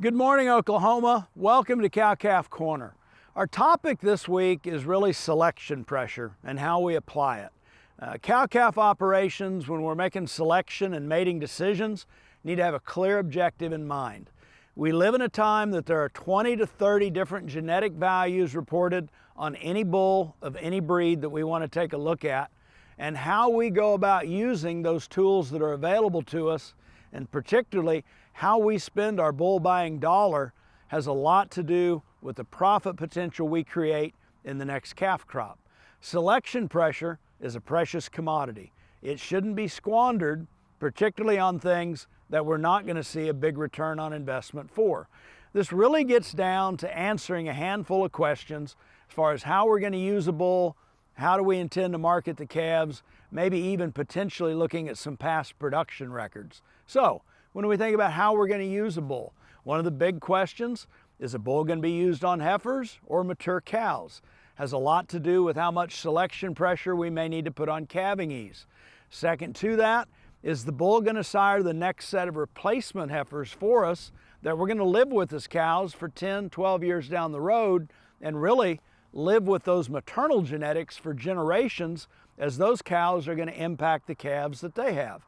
Good morning, Oklahoma. Welcome to Cow-Calf Corner. Our topic this week is really selection pressure and how we apply it. Cow-calf operations, when we're making selection and mating decisions, need to have a clear objective in mind. We live in a time that there are 20 to 30 different genetic values reported on any bull of any breed that we want to take a look at, and how we go about using those tools that are available to us, and particularly how we spend our bull buying dollar, has a lot to do with the profit potential we create in the next calf crop. Selection pressure is a precious commodity. It shouldn't be squandered, particularly on things that we're not going to see a big return on investment for. This really gets down to answering a handful of questions as far as how we're going to use a bull, how do we intend to market the calves, maybe even potentially looking at some past production records. So, when we think about how we're going to use a bull, one of the big questions is a bull going to be used on heifers or mature cows? Has a lot to do with how much selection pressure we may need to put on calving ease. Second to that, is the bull going to sire the next set of replacement heifers for us that we're going to live with as cows for 10, 12 years down the road, and really live with those maternal genetics for generations, as those cows are going to impact the calves that they have.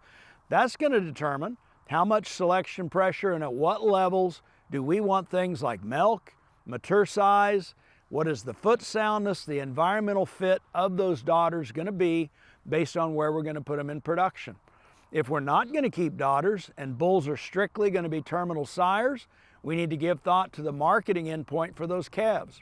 That's going to determine how much selection pressure and at what levels do we want things like milk, mature size, what is the foot soundness, the environmental fit of those daughters going to be based on where we're going to put them in production. If we're not going to keep daughters and bulls are strictly going to be terminal sires, we need to give thought to the marketing endpoint for those calves.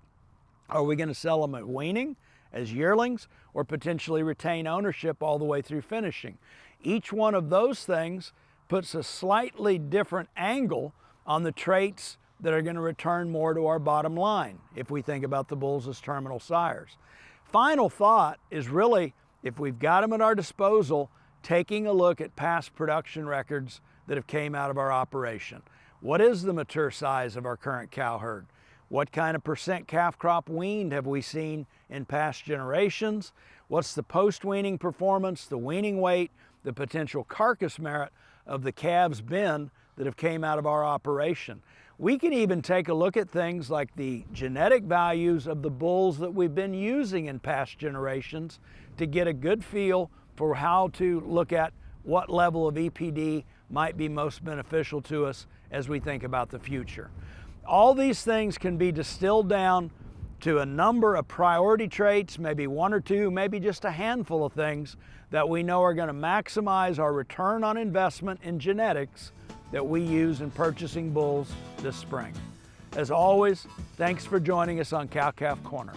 Are we going to sell them at weaning, as yearlings, or potentially retain ownership all the way through finishing? Each one of those things puts a slightly different angle on the traits that are going to return more to our bottom line if we think about the bulls as terminal sires. Final thought is really, if we've got them at our disposal, taking a look at past production records that have came out of our operation. What is the mature size of our current cow herd? What kind of percent calf crop weaned have we seen in past generations? What's the post-weaning performance, the weaning weight, the potential carcass merit of the calves been that have came out of our operation? We can even take a look at things like the genetic values of the bulls that we've been using in past generations to get a good feel for how to look at what level of EPD might be most beneficial to us as we think about the future. All these things can be distilled down to a number of priority traits, maybe one or two, maybe just a handful of things that we know are going to maximize our return on investment in genetics that we use in purchasing bulls this spring. As always, thanks for joining us on Cow-Calf Corner.